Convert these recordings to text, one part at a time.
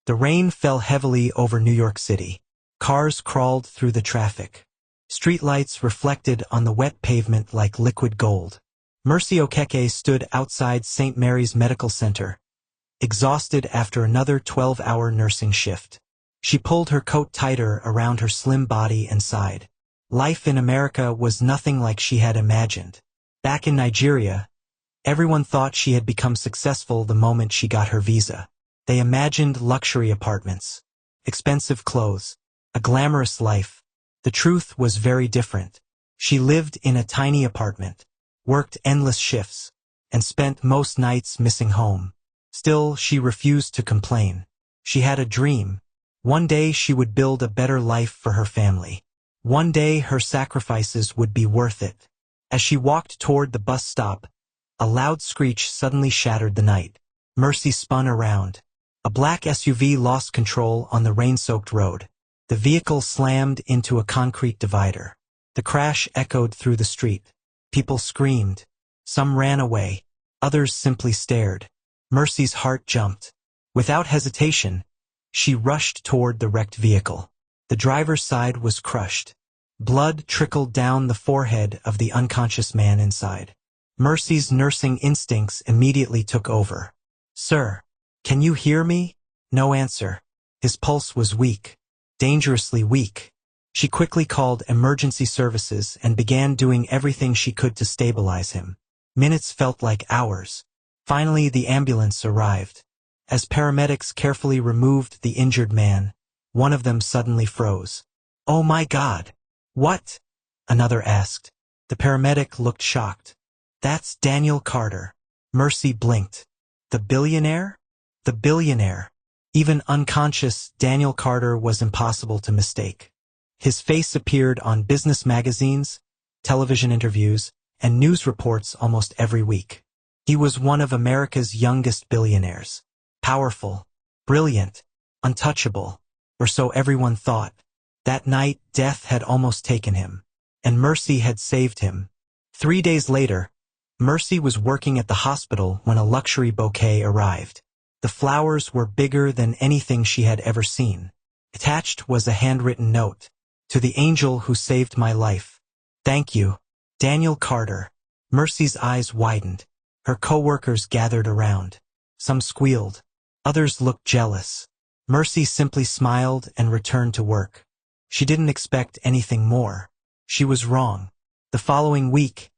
The rain fell heavily over New York City. Cars crawled through the traffic. Streetlights reflected on the wet pavement like liquid gold. Mercy Okeke stood outside St. Mary's Medical Center, exhausted after another 12-hour nursing shift. She pulled her coat tighter around her slim body and sighed. Life in America was nothing like she had imagined. Back in Nigeria, everyone thought she had become successful the moment she got her visa. They imagined luxury apartments, expensive clothes, a glamorous life. The truth was very different. She lived in a tiny apartment, worked endless shifts, and spent most nights missing home. Still, she refused to complain. She had a dream. One day she would build a better life for her family. One day her sacrifices would be worth it. As she walked toward the bus stop, a loud screech suddenly shattered the night. Mercy spun around. A black SUV lost control on the rain-soaked road. The vehicle slammed into a concrete divider. The crash echoed through the street. People screamed. Some ran away. Others simply stared. Mercy's heart jumped. Without hesitation, she rushed toward the wrecked vehicle. The driver's side was crushed. Blood trickled down the forehead of the unconscious man inside. Mercy's nursing instincts immediately took over. "Sir, can you hear me?" No answer. His pulse was weak, dangerously weak. She quickly called emergency services and began doing everything she could to stabilize him. Minutes felt like hours. Finally, the ambulance arrived. As paramedics carefully removed the injured man, one of them suddenly froze. "Oh my God! What?" another asked. The paramedic looked shocked. "That's Daniel Carter." Mercy blinked. The billionaire? The billionaire. Even unconscious, Daniel Carter was impossible to mistake. His face appeared on business magazines, television interviews, and news reports almost every week. He was one of America's youngest billionaires. Powerful, brilliant, untouchable, or so everyone thought. That night, death had almost taken him, and Mercy had saved him. 3 days later, Mercy was working at the hospital when a luxury bouquet arrived. The flowers were bigger than anything she had ever seen. Attached was a handwritten note. "To the angel who saved my life. Thank you, Daniel Carter." Mercy's eyes widened. Her co-workers gathered around. Some squealed. Others looked jealous. Mercy simply smiled and returned to work. She didn't expect anything more. She was wrong. The following week,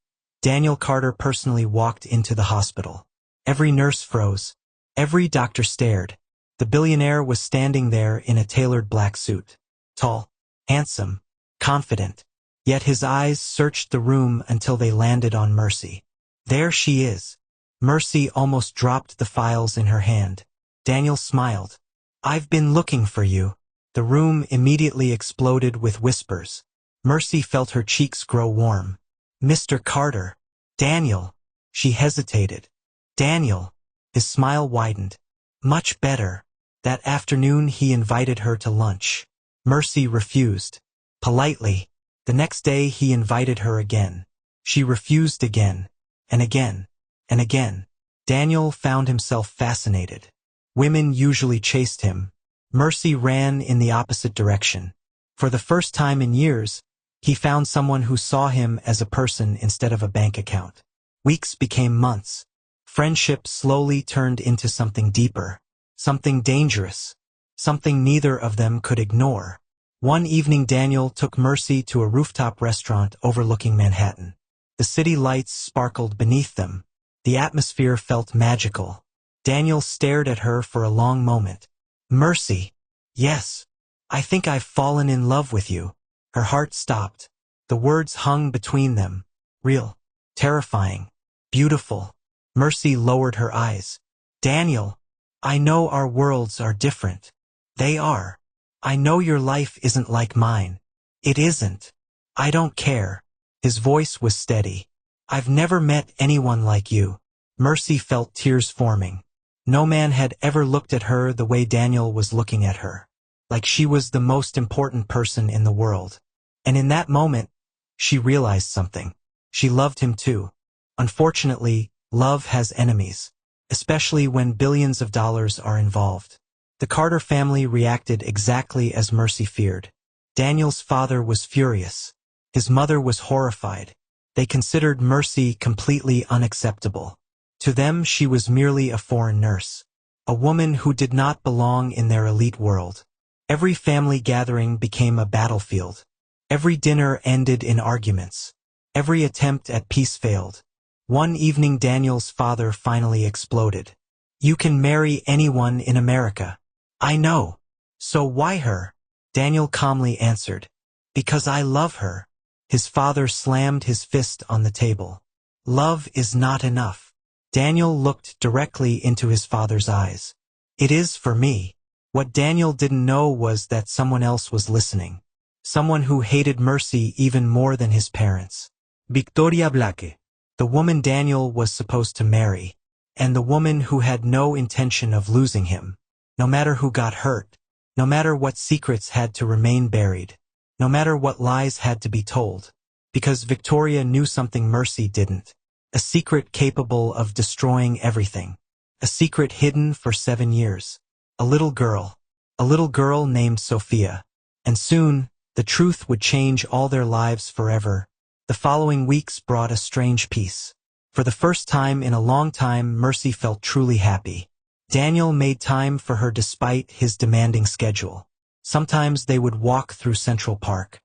Daniel Carter personally walked into the hospital. Every nurse froze. Every doctor stared. The billionaire was standing there in a tailored black suit. Tall, handsome, confident. Yet his eyes searched the room until they landed on Mercy. "There she is." Mercy almost dropped the files in her hand. Daniel smiled. "I've been looking for you." The room immediately exploded with whispers. Mercy felt her cheeks grow warm. "Mr. Carter." "Daniel." She hesitated. "Daniel." His smile widened. "Much better." That afternoon he invited her to lunch. Mercy refused. Politely. The next day he invited her again. She refused again, and again, and again. Daniel found himself fascinated. Women usually chased him. Mercy ran in the opposite direction. For the first time in years, he found someone who saw him as a person instead of a bank account. Weeks became months. Friendship slowly turned into something deeper, something dangerous, something neither of them could ignore. One evening Daniel took Mercy to a rooftop restaurant overlooking Manhattan. The city lights sparkled beneath them. The atmosphere felt magical. Daniel stared at her for a long moment. "Mercy." "Yes. I think I've fallen in love with you." Her heart stopped. The words hung between them. Real. Terrifying. Beautiful. Mercy lowered her eyes. "Daniel, I know our worlds are different. They are. I know your life isn't like mine. It isn't. I don't care." His voice was steady. "I've never met anyone like you." Mercy felt tears forming. No man had ever looked at her the way Daniel was looking at her. Like she was the most important person in the world. And in that moment, she realized something. She loved him too. Unfortunately, love has enemies, especially when billions of dollars are involved. The Carter family reacted exactly as Mercy feared. Daniel's father was furious. His mother was horrified. They considered Mercy completely unacceptable. To them, she was merely a foreign nurse, a woman who did not belong in their elite world. Every family gathering became a battlefield. Every dinner ended in arguments. Every attempt at peace failed. One evening, Daniel's father finally exploded. "You can marry anyone in America." "I know. So why her?" Daniel calmly answered. "Because I love her." His father slammed his fist on the table. "Love is not enough." Daniel looked directly into his father's eyes. "It is for me." What Daniel didn't know was that someone else was listening. Someone who hated Mercy even more than his parents. Victoria Blake. The woman Daniel was supposed to marry. And the woman who had no intention of losing him. No matter who got hurt. No matter what secrets had to remain buried. No matter what lies had to be told. Because Victoria knew something Mercy didn't. A secret capable of destroying everything. A secret hidden for 7 years. A little girl. A little girl named Sophia. And soon, the truth would change all their lives forever. The following weeks brought a strange peace. For the first time in a long time, Mercy felt truly happy. Daniel made time for her despite his demanding schedule. Sometimes they would walk through Central Park.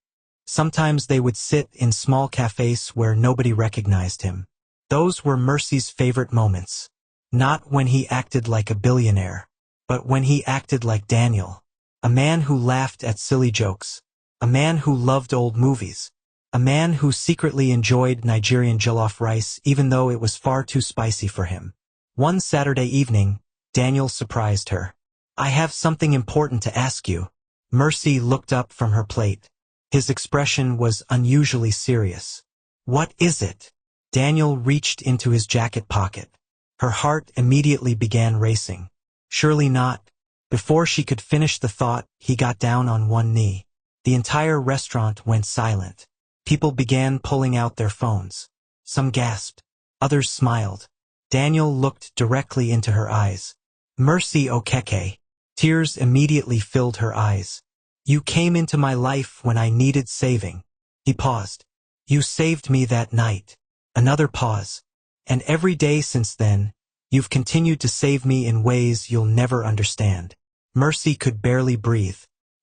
Sometimes they would sit in small cafes where nobody recognized him. Those were Mercy's favorite moments. Not when he acted like a billionaire, but when he acted like Daniel. A man who laughed at silly jokes. A man who loved old movies. A man who secretly enjoyed Nigerian jollof rice even though it was far too spicy for him. One Saturday evening, Daniel surprised her. "I have something important to ask you." Mercy looked up from her plate. His expression was unusually serious. "What is it?" Daniel reached into his jacket pocket. Her heart immediately began racing. "Surely not." Before she could finish the thought, he got down on one knee. The entire restaurant went silent. People began pulling out their phones. Some gasped. Others smiled. Daniel looked directly into her eyes. "Mercy Okeke." Tears immediately filled her eyes. "You came into my life when I needed saving." He paused. "You saved me that night." Another pause. "And every day since then, you've continued to save me in ways you'll never understand." Mercy could barely breathe.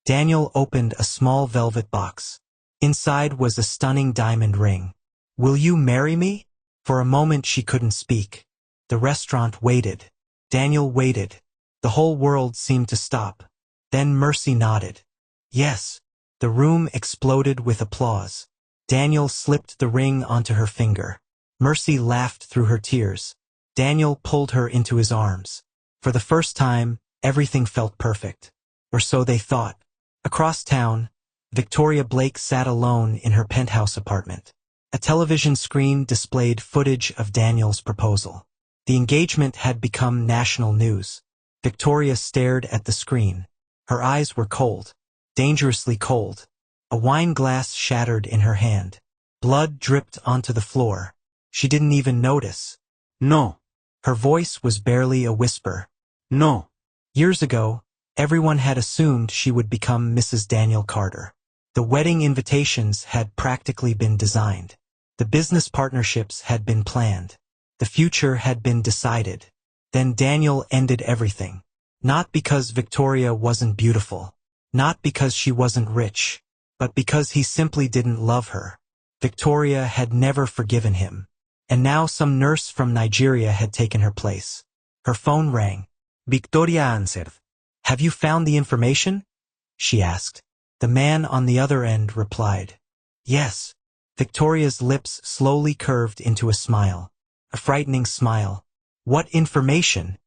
Daniel opened a small velvet box. Inside was a stunning diamond ring. "Will you marry me?" For a moment she couldn't speak. The restaurant waited. Daniel waited. The whole world seemed to stop. Then Mercy nodded. "Yes." The room exploded with applause. Daniel slipped the ring onto her finger. Mercy laughed through her tears. Daniel pulled her into his arms. For the first time, everything felt perfect. Or so they thought. Across town, Victoria Blake sat alone in her penthouse apartment. A television screen displayed footage of Daniel's proposal. The engagement had become national news. Victoria stared at the screen. Her eyes were cold, dangerously cold. A wine glass shattered in her hand. Blood dripped onto the floor. She didn't even notice. "No." Her voice was barely a whisper. "No." Years ago, everyone had assumed she would become Mrs. Daniel Carter. The wedding invitations had practically been designed. The business partnerships had been planned. The future had been decided. Then Daniel ended everything. Not because Victoria wasn't beautiful. Not because she wasn't rich. But because he simply didn't love her. Victoria had never forgiven him. And now some nurse from Nigeria had taken her place. Her phone rang. Victoria answered. "Have you found the information?" she asked. The man on the other end replied. "Yes." Victoria's lips slowly curved into a smile. A frightening smile. "What information?"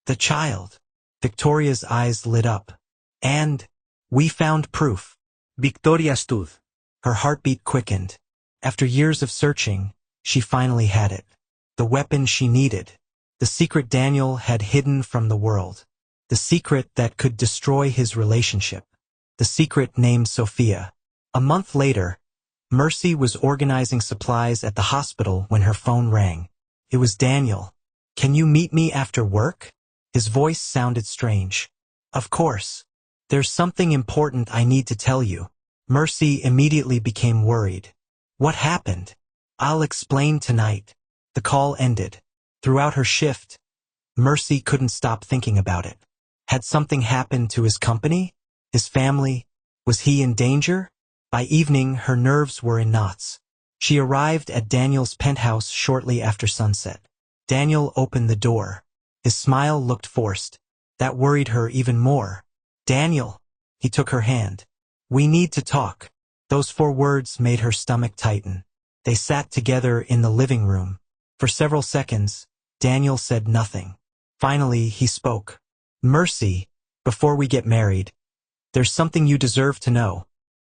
"The child." Victoria's eyes lit up. "And we found proof." Victoria stood. Her heartbeat quickened. After years of searching, she finally had it. The weapon she needed. The secret Daniel had hidden from the world. The secret that could destroy his relationship. The secret named Sophia. A month later, Mercy was organizing supplies at the hospital when her phone rang. It was Daniel. "Can you meet me after work?" His voice sounded strange. Of course. There's something important I need to tell you. Mercy immediately became worried. What happened? I'll explain tonight. The call ended. Throughout her shift, Mercy couldn't stop thinking about it. Had something happened to his company? His family? Was he in danger? By evening, her nerves were in knots. She arrived at Daniel's penthouse shortly after sunset. Daniel opened the door. His smile looked forced. That worried her even more. Daniel. He took her hand. We need to talk. Those 4 words made her stomach tighten. They sat together in the living room. For several seconds, Daniel said nothing. Finally, he spoke. Mercy, before we get married, there's something you deserve to know.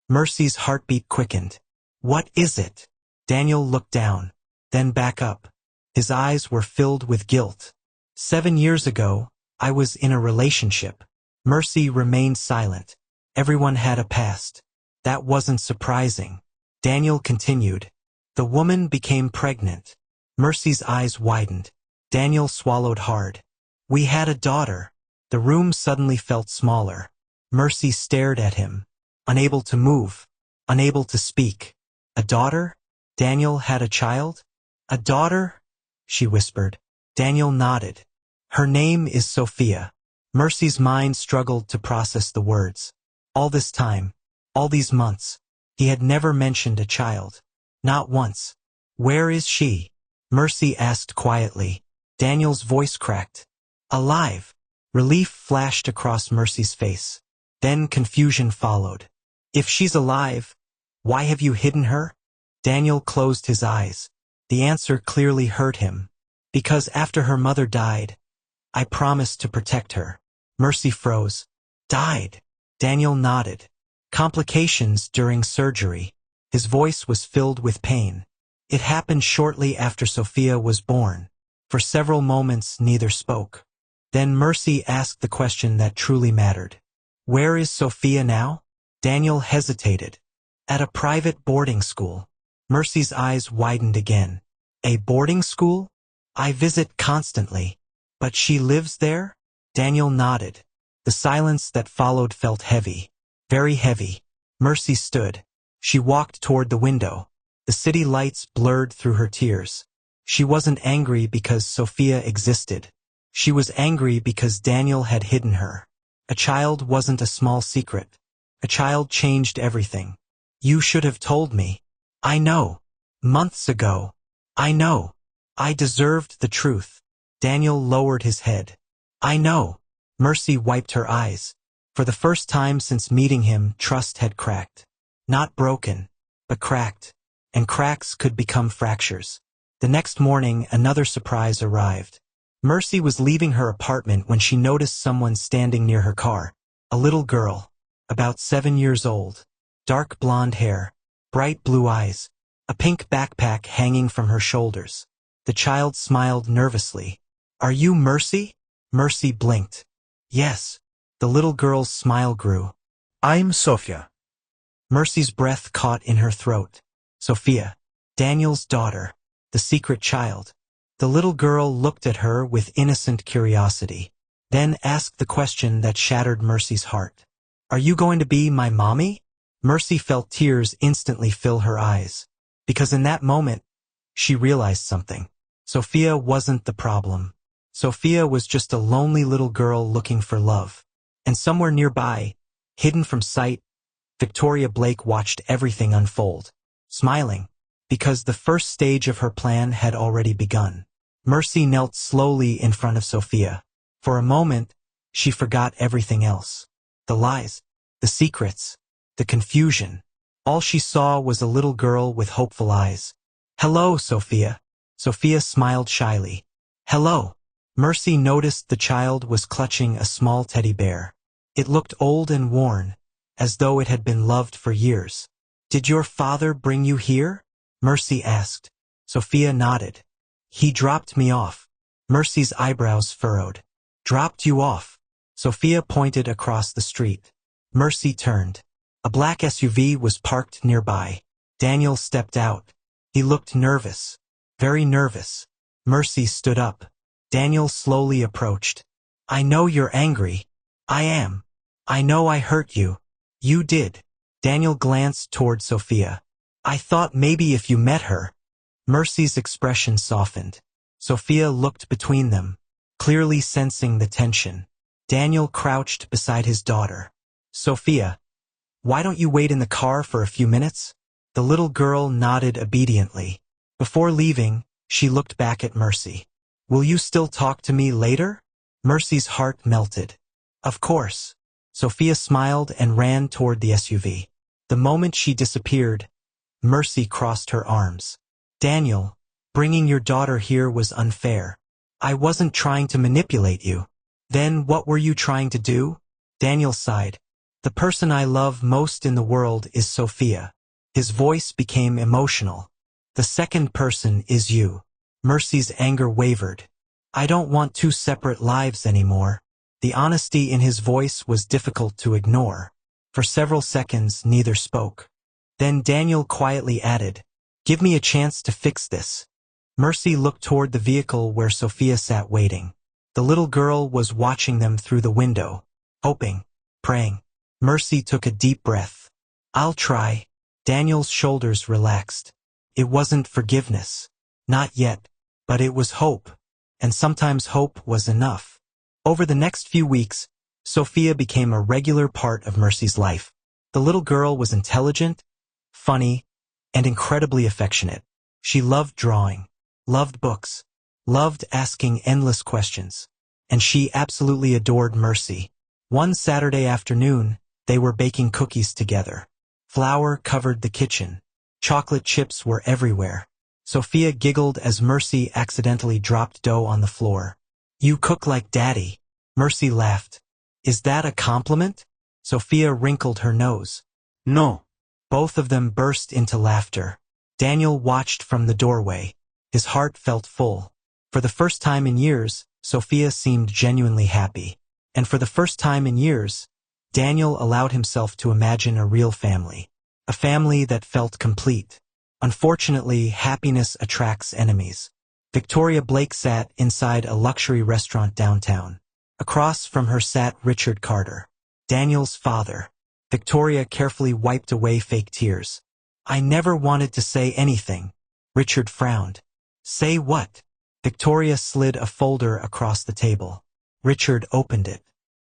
Mercy's heartbeat quickened. What is it? Daniel looked down, then back up. His eyes were filled with guilt. 7 years ago, I was in a relationship. Mercy remained silent. Everyone had a past. That wasn't surprising. Daniel continued. The woman became pregnant. Mercy's eyes widened. Daniel swallowed hard. We had a daughter. The room suddenly felt smaller. Mercy stared at him, unable to move, unable to speak. A daughter? Daniel had a child? A daughter? She whispered. Daniel nodded. Her name is Sophia. Mercy's mind struggled to process the words. All this time, all these months, he had never mentioned a child. Not once. Where is she? Mercy asked quietly. Daniel's voice cracked. Alive. Relief flashed across Mercy's face. Then confusion followed. If she's alive, why have you hidden her? Daniel closed his eyes. The answer clearly hurt him. Because after her mother died, I promised to protect her. Mercy froze. Died. Daniel nodded. Complications during surgery. His voice was filled with pain. It happened shortly after Sophia was born. For several moments, neither spoke. Then Mercy asked the question that truly mattered. Where is Sophia now? Daniel hesitated. At a private boarding school. Mercy's eyes widened again. A boarding school? I visit constantly. But she lives there? Daniel nodded. The silence that followed felt heavy. Very heavy. Mercy stood. She walked toward the window. The city lights blurred through her tears. She wasn't angry because Sophia existed. She was angry because Daniel had hidden her. A child wasn't a small secret. A child changed everything. You should have told me. I know. Months ago. I know. I deserved the truth. Daniel lowered his head. I know. Mercy wiped her eyes. For the first time since meeting him, trust had cracked. Not broken, but cracked. And cracks could become fractures. The next morning, another surprise arrived. Mercy was leaving her apartment when she noticed someone standing near her car. A little girl, about 7 years old. Dark blonde hair, bright blue eyes, a pink backpack hanging from her shoulders. The child smiled nervously. Are you Mercy? Mercy blinked. Yes. The little girl's smile grew. I'm Sophia. Mercy's breath caught in her throat. Sophia, Daniel's daughter, the secret child. The little girl looked at her with innocent curiosity, then asked the question that shattered Mercy's heart. Are you going to be my mommy? Mercy felt tears instantly fill her eyes. Because in that moment, she realized something. Sophia wasn't the problem. Sophia was just a lonely little girl looking for love. And somewhere nearby, hidden from sight, Victoria Blake watched everything unfold, smiling, because the first stage of her plan had already begun. Mercy knelt slowly in front of Sophia. For a moment, she forgot everything else. The lies, the secrets, the confusion. All she saw was a little girl with hopeful eyes. Hello, Sophia. Sophia smiled shyly. Hello. Mercy noticed the child was clutching a small teddy bear. It looked old and worn, as though it had been loved for years. Did your father bring you here? Mercy asked. Sophia nodded. He dropped me off. Mercy's eyebrows furrowed. Dropped you off. Sophia pointed across the street. Mercy turned. A black SUV was parked nearby. Daniel stepped out. He looked nervous. Very nervous. Mercy stood up. Daniel slowly approached. I know you're angry. I am. I know I hurt you. You did. Daniel glanced toward Sophia. I thought maybe if you met her. Mercy's expression softened. Sophia looked between them, clearly sensing the tension. Daniel crouched beside his daughter. Sophia, why don't you wait in the car for a few minutes? The little girl nodded obediently. Before leaving, she looked back at Mercy. Will you still talk to me later? Mercy's heart melted. Of course. Sophia smiled and ran toward the SUV. The moment she disappeared, Mercy crossed her arms. Daniel, bringing your daughter here was unfair. I wasn't trying to manipulate you. Then what were you trying to do? Daniel sighed. The person I love most in the world is Sophia. His voice became emotional. The second person is you. Mercy's anger wavered. I don't want two separate lives anymore. The honesty in his voice was difficult to ignore. For several seconds, neither spoke. Then Daniel quietly added, give me a chance to fix this. Mercy looked toward the vehicle where Sophia sat waiting. The little girl was watching them through the window, hoping, praying. Mercy took a deep breath. I'll try. Daniel's shoulders relaxed. It wasn't forgiveness. Not yet. But it was hope. And sometimes hope was enough. Over the next few weeks, Sophia became a regular part of Mercy's life. The little girl was intelligent, funny, and incredibly affectionate. She loved drawing, loved books, loved asking endless questions. And she absolutely adored Mercy. One Saturday afternoon, they were baking cookies together. Flour covered the kitchen. Chocolate chips were everywhere. Sophia giggled as Mercy accidentally dropped dough on the floor. You cook like Daddy. Mercy laughed. Is that a compliment? Sophia wrinkled her nose. No. Both of them burst into laughter. Daniel watched from the doorway. His heart felt full. For the first time in years, Sophia seemed genuinely happy. And for the first time in years, Daniel allowed himself to imagine a real family. A family that felt complete. Unfortunately, happiness attracts enemies. Victoria Blake sat inside a luxury restaurant downtown. Across from her sat Richard Carter, Daniel's father. Victoria carefully wiped away fake tears. I never wanted to say anything. Richard frowned. Say what? Victoria slid a folder across the table. Richard opened it.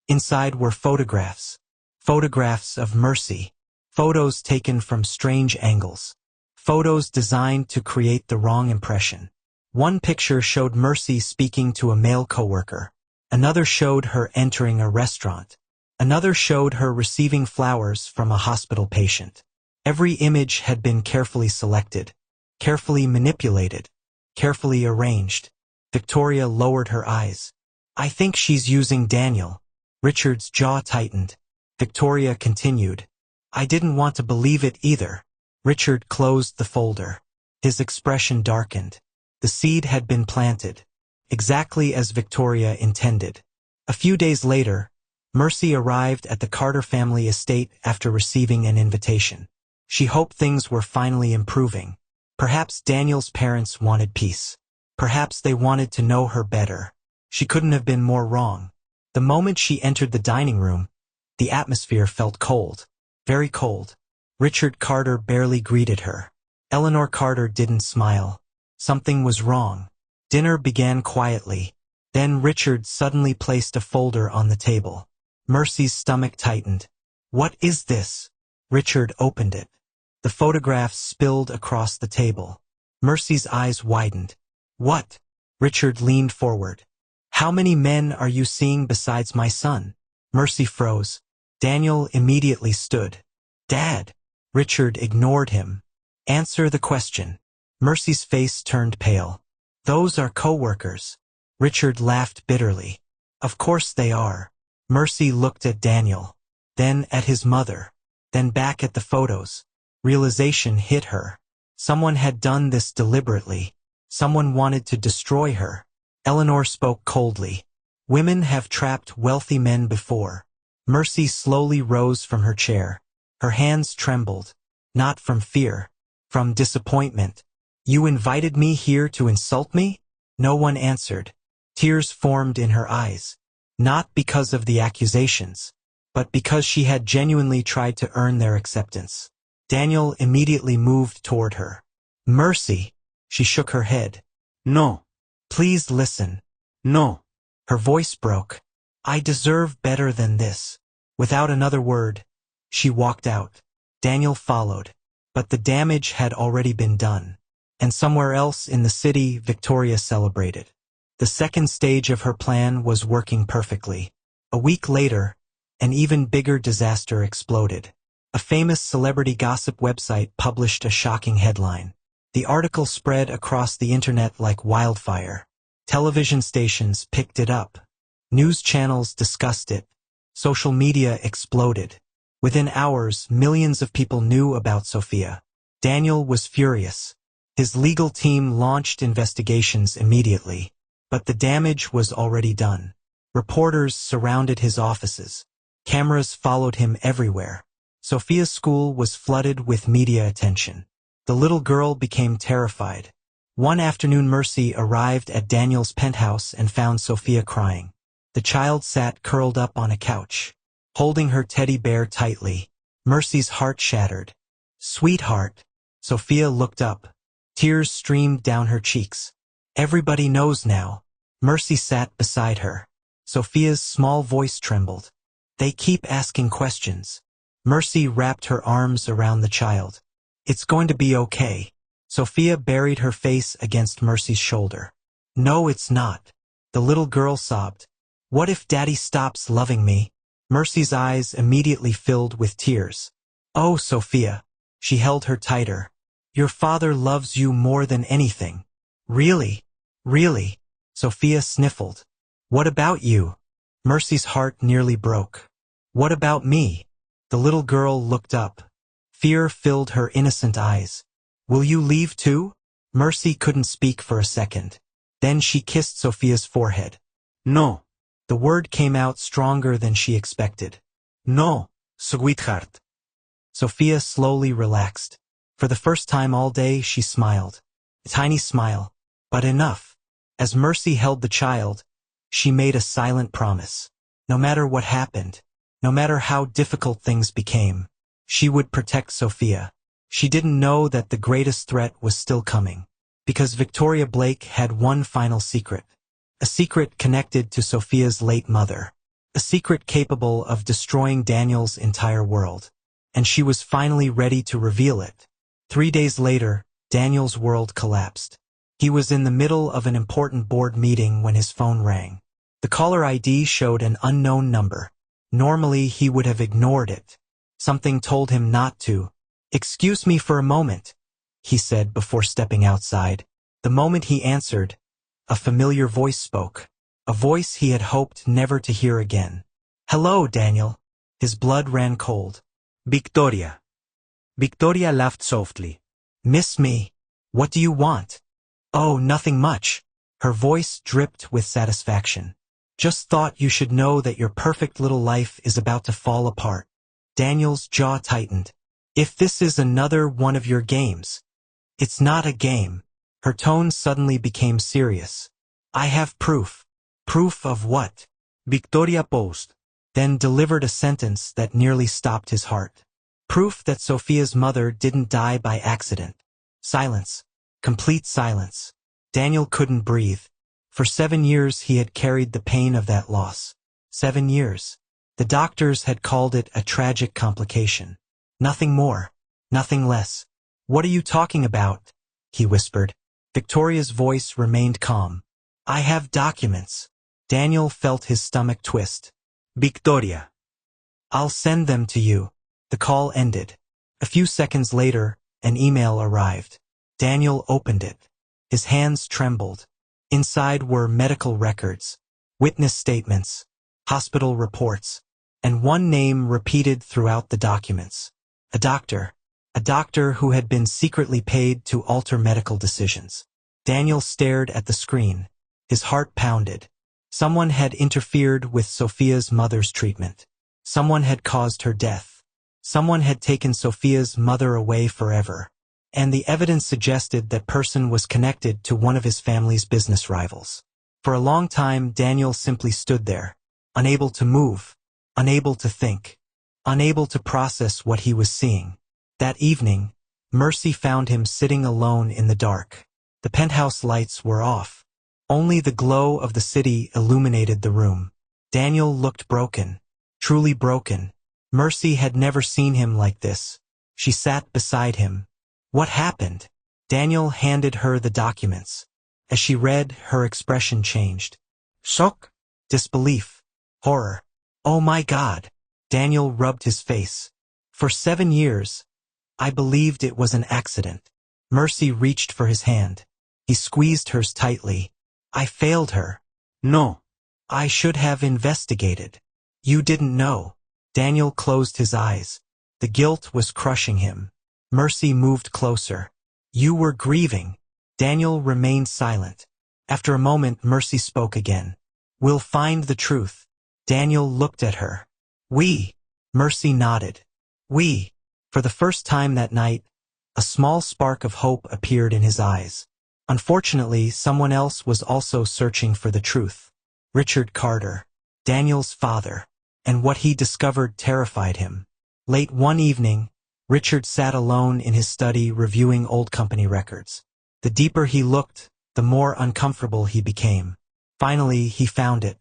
Inside were photographs. Photographs of Mercy. Photos taken from strange angles. Photos designed to create the wrong impression. One picture showed Mercy speaking to a male coworker. Another showed her entering a restaurant. Another showed her receiving flowers from a hospital patient. Every image had been carefully selected, carefully manipulated, carefully arranged. Victoria lowered her eyes. I think she's using Daniel. Richard's jaw tightened. Victoria continued. I didn't want to believe it either. Richard closed the folder. His expression darkened. The seed had been planted, exactly as Victoria intended. A few days later, Mercy arrived at the Carter family estate after receiving an invitation. She hoped things were finally improving. Perhaps Daniel's parents wanted peace. Perhaps they wanted to know her better. She couldn't have been more wrong. The moment she entered the dining room, the atmosphere felt cold. Very cold. Richard Carter barely greeted her. Eleanor Carter didn't smile. Something was wrong. Dinner began quietly. Then Richard suddenly placed a folder on the table. Mercy's stomach tightened. What is this? Richard opened it. The photographs spilled across the table. Mercy's eyes widened. What? Richard leaned forward. How many men are you seeing besides my son? Mercy froze. Daniel immediately stood. Dad. Richard ignored him. Answer the question. Mercy's face turned pale. Those are co-workers. Richard laughed bitterly. Of course they are. Mercy looked at Daniel, then at his mother, then back at the photos. Realization hit her. Someone had done this deliberately. Someone wanted to destroy her. Eleanor spoke coldly. Women have trapped wealthy men before. Mercy slowly rose from her chair. Her hands trembled. Not from fear. From disappointment. You invited me here to insult me? No one answered. Tears formed in her eyes. Not because of the accusations, but because she had genuinely tried to earn their acceptance. Daniel immediately moved toward her. Mercy. She shook her head. No. Please listen. No. Her voice broke. I deserve better than this. Without another word, she walked out. Daniel followed. But the damage had already been done. And somewhere else in the city, Victoria celebrated. The second stage of her plan was working perfectly. A week later, an even bigger disaster exploded. A famous celebrity gossip website published a shocking headline. The article spread across the internet like wildfire. Television stations picked it up. News channels discussed it. Social media exploded. Within hours, millions of people knew about Sophia. Daniel was furious. His legal team launched investigations immediately. But the damage was already done. Reporters surrounded his offices. Cameras followed him everywhere. Sophia's school was flooded with media attention. The little girl became terrified. One afternoon, Mercy arrived at Daniel's penthouse and found Sophia crying. The child sat curled up on a couch, holding her teddy bear tightly. Mercy's heart shattered. Sweetheart. Sophia looked up. Tears streamed down her cheeks. Everybody knows now. Mercy sat beside her. Sophia's small voice trembled. They keep asking questions. Mercy wrapped her arms around the child. It's going to be okay. Sophia buried her face against Mercy's shoulder. No, it's not. The little girl sobbed. What if Daddy stops loving me? Mercy's eyes immediately filled with tears. Oh, Sophia. She held her tighter. Your father loves you more than anything. Really? Really? Sophia sniffled. What about you? Mercy's heart nearly broke. What about me? The little girl looked up. Fear filled her innocent eyes. Will you leave too? Mercy couldn't speak for a second. Then she kissed Sophia's forehead. No. The word came out stronger than she expected. No, sweetheart. Sophia slowly relaxed. For the first time all day, she smiled. A tiny smile, but enough. As Mercy held the child, she made a silent promise. No matter what happened, no matter how difficult things became, she would protect Sophia. She didn't know that the greatest threat was still coming, because Victoria Blake had one final secret. A secret connected to Sophia's late mother. A secret capable of destroying Daniel's entire world. And she was finally ready to reveal it. 3 days later, Daniel's world collapsed. He was in the middle of an important board meeting when his phone rang. The caller ID showed an unknown number. Normally, he would have ignored it. Something told him not to. Excuse me for a moment, he said before stepping outside. The moment he answered, a familiar voice spoke. A voice he had hoped never to hear again. Hello, Daniel. His blood ran cold. Victoria. Victoria laughed softly. Miss me? What do you want? Oh, nothing much. Her voice dripped with satisfaction. Just thought you should know that your perfect little life is about to fall apart. Daniel's jaw tightened. If this is another one of your games. It's not a game. Her tone suddenly became serious. I have proof. Proof of what? Victoria paused, then delivered a sentence that nearly stopped his heart. Proof that Sophia's mother didn't die by accident. Silence. Complete silence. Daniel couldn't breathe. For 7 years he had carried the pain of that loss. 7 years. The doctors had called it a tragic complication. Nothing more. Nothing less. What are you talking about? He whispered. Victoria's voice remained calm. I have documents. Daniel felt his stomach twist. Victoria. I'll send them to you. The call ended. A few seconds later, an email arrived. Daniel opened it. His hands trembled. Inside were medical records, witness statements, hospital reports, and one name repeated throughout the documents. A doctor who had been secretly paid to alter medical decisions. Daniel stared at the screen. His heart pounded. Someone had interfered with Sophia's mother's treatment. Someone had caused her death. Someone had taken Sophia's mother away forever. And the evidence suggested that person was connected to one of his family's business rivals. For a long time, Daniel simply stood there, unable to move, unable to think, unable to process what he was seeing. That evening, Mercy found him sitting alone in the dark. The penthouse lights were off. Only the glow of the city illuminated the room. Daniel looked broken, truly broken. Mercy had never seen him like this. She sat beside him. What happened? Daniel handed her the documents. As she read, her expression changed. Shock? Disbelief? Horror? Oh my God! Daniel rubbed his face. For 7 years, I believed it was an accident. Mercy reached for his hand. He squeezed hers tightly. I failed her. No. I should have investigated. You didn't know. Daniel closed his eyes. The guilt was crushing him. Mercy moved closer. You were grieving. Daniel remained silent. After a moment, Mercy spoke again. We'll find the truth. Daniel looked at her. We. Mercy nodded. We. For the first time that night, a small spark of hope appeared in his eyes. Unfortunately, someone else was also searching for the truth. Richard Carter, Daniel's father, and what he discovered terrified him. Late one evening, Richard sat alone in his study reviewing old company records. The deeper he looked, the more uncomfortable he became. Finally, he found it.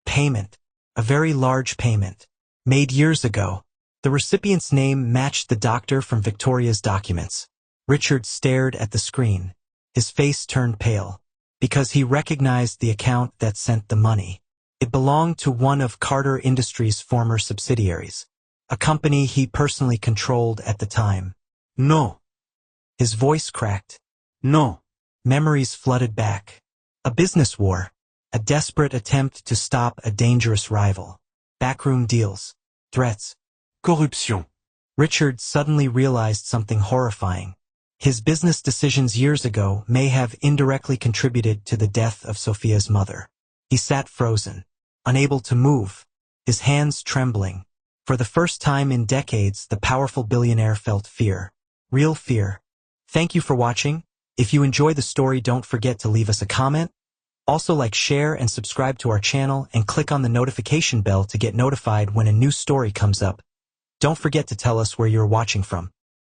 Payment. A very large payment. Made years ago. The recipient's name matched the doctor from Victoria's documents. Richard stared at the screen. His face turned pale, because he recognized the account that sent the money. It belonged to one of Carter Industries' former subsidiaries, a company he personally controlled at the time. No. His voice cracked. No. Memories flooded back. A business war. A desperate attempt to stop a dangerous rival. Backroom deals. Threats. Corruption. Richard suddenly realized something horrifying. His business decisions years ago may have indirectly contributed to the death of Sophia's mother. He sat frozen, unable to move, his hands trembling. For the first time in decades, the powerful billionaire felt fear. Real fear. Thank you for watching. If you enjoy the story, don't forget to leave us a comment. Also share and subscribe to our channel and click on the notification bell to get notified when a new story comes up. Don't forget to tell us where you're watching from.